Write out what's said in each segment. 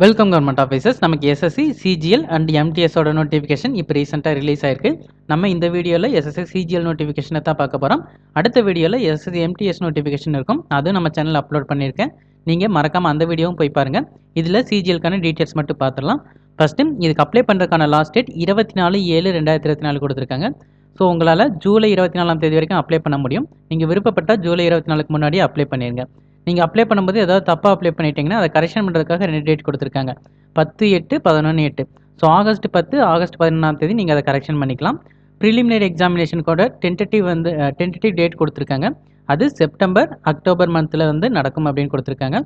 Welcome government officers. நமக்கு SSC CGL and எம்டிஎஸோட notification இப்போ ரீசெண்டாக ரிலீஸ் ஆயிருக்கு. நம்ம இந்த வீடியோவில் எஸ்எஸ்சி சிஜிஎல் நோட்டிஃபிகேஷனை தான் பார்க்க போகிறோம். அடுத்த வீடியோவில் எஸ்எஸ்சி எம்டிஎஸ் நோட்டிஃபிகேஷன் இருக்கும், அதுவும் நம்ம சேனலில் அப்லோட் பண்ணியிருக்கேன். நீங்கள் மறக்காமல் அந்த வீடியோவும் போய் பாருங்கள். இதில் சிஜிஎல்கான டீட்டெயில்ஸ் மட்டும் பார்த்துடலாம். ஃபஸ்ட்டு இதுக்கு அப்ளை பண்ணுறதுக்கான லாஸ்ட் டேட் 24/7/2024 கொடுத்துருக்காங்க. ஸோ உங்களால் ஜூலை 24ஆம் தேதி வரைக்கும் அப்ளை பண்ண முடியும். நீங்கள் விருப்பப்பட்டால் ஜூலை 24க்கு முன்னாடியே அப்ளை பண்ணிடுங்க. நீங்கள் அப்ளை பண்ணும்போது ஏதாவது தப்பாக அப்ளை பண்ணிட்டீங்கன்னா அதை கரெக்ஷன் பண்ணுறதுக்காக 2 டேட் கொடுத்துருக்காங்க, 10/8 11/8. ஸோ ஆகஸ்ட் 10 ஆகஸ்ட் 11ஆம் தேதி நீங்கள் அதை கரெக்ஷன் பண்ணிக்கலாம். ப்ரிலிமினரி எக்ஸாமினேஷனுக்கோட டென்டேட்டிவ் டேட் கொடுத்துருக்காங்க. அது செப்டம்பர் அக்டோபர் மந்தில் நடக்கும் அப்படின்னு கொடுத்துருக்காங்க.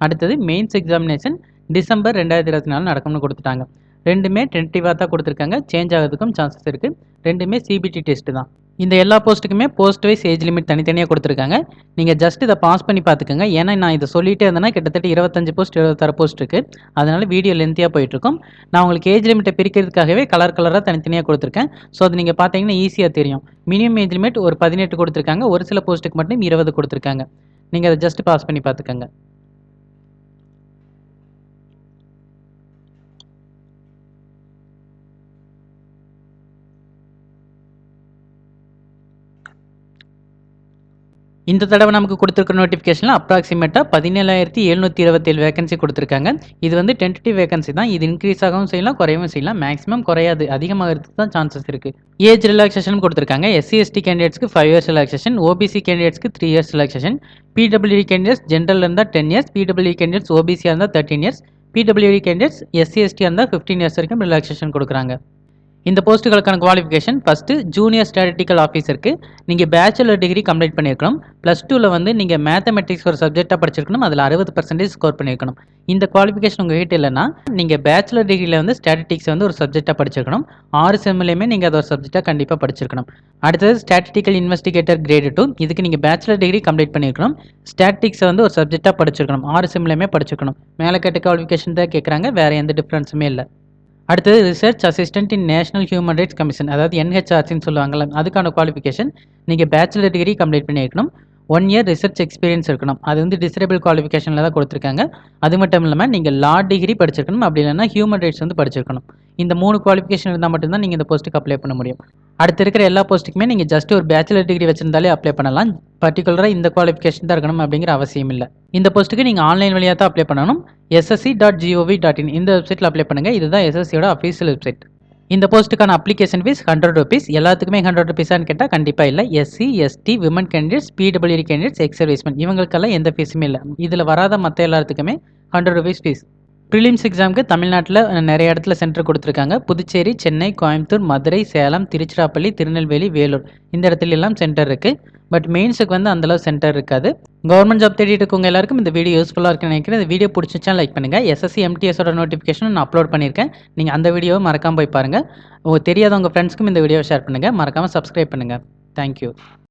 அடுத்தது மெயின்ஸ் எக்ஸாமினேஷன் டிசம்பர் 2024 நடக்கும்னு கொடுத்துட்டாங்க. ரெண்டுமே டென்டேட்டிவாக தான் கொடுத்துருக்காங்க, சேஞ்ச் ஆகிறதுக்கும் சான்சஸ் இருக்குது. ரெண்டுமே சிபிடி டெஸ்ட் தான். இந்த எல்லா போஸ்ட்டுக்குமே போஸ்ட் வைஸ் ஏஜ் லிமிட் தனித்தனியாக கொடுத்துருக்காங்க. நீங்கள் ஜஸ்ட் இதை பாஸ் பண்ணி பார்த்துக்கோங்க. ஏன்னா நான் இதை சொல்லிகிட்டே இருந்தேன்னா கிட்டத்தட்ட 25 போஸ்ட் 26 போஸ்ட் இருக்குது. அதனால் வீடியோ லென்த்தியாக போயிட்டுருக்கும். நான் உங்களுக்கு ஏஜ் லிமிட்டை பிரிக்கிறதுக்காகவே கலராக தனித்தனியாக கொடுத்துருக்கேன். ஸோ அது நீங்கள் பார்த்தீங்கன்னா ஈஸியாக தெரியும். மினிமம் ஏஜ் லிமிட் ஒரு 18 கொடுத்துருக்காங்க, ஒரு சில போஸ்ட்டுக்கு மட்டும் 20 கொடுத்துருக்காங்க. நீங்கள் அதை ஜஸ்ட் பாஸ் பண்ணி பார்த்துக்கோங்க. இந்த தடவை நமக்கு கொடுத்துருக்க நோட்டிஃபிகேஷனில் அப்ராக்சிமேட்டாக 17,727 வேகன்சி கொடுத்துருக்காங்க. இது டென்டேட்டிவ் வேகன்சி தான். இது இன்க்ரீஸ் ஆகவும் செய்யலாம், குறையவும் செய்யலாம். மேக்ஸிமம் குறையாது, அதிகமாகிறதுக்கு தான் சான்சஸ் இருக்குது. ஏஜ் ரிலாக்ஸேஷன் கொடுத்துருக்காங்க. எஸ்சி எஸ்டி கேண்டிடேட்ஸ்க்கு 5 இயர்ஸ் ரிலாக்ஸேஷன், ஓபிசி கேண்டிடேட்ஸ்க்கு 3 years relaxation, PWD candidates general இருந்தால் 10 இயர்ஸ், பிடபிள்யூடி கேண்டிடேட்ஸ் ஓபிசியாக இருந்தால் 13 years, PWD candidates SC ST இருந்தால் 15 இயர்ஸ் வரைக்கும் ரிலாக்ஸேஷன் கொடுக்குறாங்க. இந்த போஸ்ட்டுகளுக்கான குவாலிஃபிகேஷன் ஃபஸ்ட்டு ஜூனியர் ஸ்டாட்டிஸ்டிக்கல் ஆஃபீஸருக்கு நீங்கள் பேச்சுலர் டிகிரி கம்ப்ளீட் பண்ணியிருக்கணும். +2ல் நீங்கள் மேத்தமெட்டிக்ஸ் ஒரு சப்ஜெக்டாக படிச்சிருக்கணும், அதில் 60% ஸ்கோர் பண்ணியிருக்கணும். இந்த குவாலிஃபிகேஷன் உங்கள் கிட்ட இல்லைன்னா நீங்கள் பேச்சுலர் டிகிரியில் ஸ்டாட்டிஸ்டிக்ஸ் ஒரு சப்ஜெக்டாக படிச்சிருக்கணும். 6 செம்லேயுமே நீங்கள் அதை ஒரு சப்ஜெக்டாக கண்டிப்பாக படிச்சிருக்கணும். அடுத்தது ஸ்டாட்டிஸ்டிக்கல் இன்வெஸ்டிகேட்டர் கிரேடு 2, இதுக்கு நீங்கள் பேச்சுலர் டிகிரி கம்ப்ளீட் பண்ணியிருக்கணும். ஸ்டாட்டிஸ்டிக்ஸை ஒரு சப்ஜெக்டாக படிச்சிருக்கணும், 6 செம்லேயுமே படிச்சிருக்கணும். மேலே கேட்ட குவாலிஃபிகேஷன் தான் கேட்குறாங்க, வேறு எந்த டிஃப்ரென்ஸுமே இல்லை. அடுத்தது research assistant in National Human Rights Commission, அதாவது NHRCன்னு சொல்லுவாங்கள்ல, அதுக்கான குவாலிஃபிகேஷன் நீங்கள் பேச்சுலர் டிகிரி கம்ப்ளீட் பண்ணியிருக்கணும். 1 இயர் ரிசர்ச் எக்ஸ்பீரியன்ஸ் இருக்கணும். அது டிசேபிள் குவாலிஃபிகேஷனில் தான் கொடுத்துருக்காங்க. அது மட்டும் இல்லாமல் நீங்கள் லா டிகிரி படிச்சிருக்கணும், அப்படி இல்லைன்னா ஹியூமன் ரைட்ஸ் படிச்சிருக்கணும். இந்த 3 குவாலிஃபிகேஷன் இருந்தால் மட்டும்தான் நீங்கள் இந்த போஸ்ட்டுக்கு அப்ளை பண்ண முடியும். அடுத்து இருக்கிற எல்லா போஸ்ட்டுக்குமே நீங்கள் ஜஸ்ட் ஒரு பேச்சுலர் டிகிரி வச்சிருந்தாலே அப்ளை பண்ணலாம். பர்டிகுலராக இந்த குவாலிஃபிகேஷன் தான் இருக்கணும் அப்படிங்கிற அவசியம் இல்லை. இந்த போஸ்ட்டுக்கு நீங்கள் ஆன்லைன் வழியாக தான் அப்ளை பண்ணணும். ssc.gov.in இந்த வெப்சைட்டில் அப்ளை பண்ணுங்கள். இதுதான் எஸ்எஸ்சியோட அஃபீஷியல் வெப்சைட். இந்த போஸ்ட்டுக்கான அப்ளிகேஷன் ஃபீஸ் 100 rupees. எல்லாத்துக்குமே 100 rupees-ஆன்னு கேட்டால் கண்டிப்பாக இல்லை. SC ST women candidates, PWD candidates, ex serviceman இவங்களுக்கெல்லாம் எந்த ஃபீஸுமே இல்லை. இதில் வராத மற்ற எல்லாத்துக்குமே 100 rupees ஃபீஸ். ப்ரிலிம்ஸ் எக்ஸாமுக்கு தமிழ்நாட்டில் நிறைய இடத்துல சென்டர் கொடுத்துருக்காங்க. புதுச்சேரி, சென்னை, கோயம்புத்தூர், மதுரை, சேலம், திருச்சிராப்பள்ளி, திருநெல்வேலி, வேலூர் இந்த இடத்துல எல்லாம் சென்டர் இருக்குது. பட் மெயின்ஸுக்கு அந்தளவு சென்டர் இருக்காது. கவர்மெண்ட் ஜாப் தேடிட்டு இருக்கவங்க எல்லாருக்கும் இந்த வீடியோ யூஸ்ஃபுல்லாக இருக்குன்னு நினைக்கிறேன். இந்த வீடியோ பிடிச்சிச்சா லைக் பண்ணுங்கள். எஸ்எஸ்சி எம்டிஎஸோட நோட்டிஃபிகேஷன் நான் அப்லோட் பண்ணியிருக்கேன். நீங்கள் அந்த வீடியோவை மறக்காமல் போய் பாருங்கள். தெரியாதவங்க ஃப்ரெண்ட்ஸ்க்கும் இந்த வீடியோவை ஷேர் பண்ணுங்கள். மறக்காமல் சப்ஸ்கிரைப் பண்ணுங்கள். தேங்க்யூ.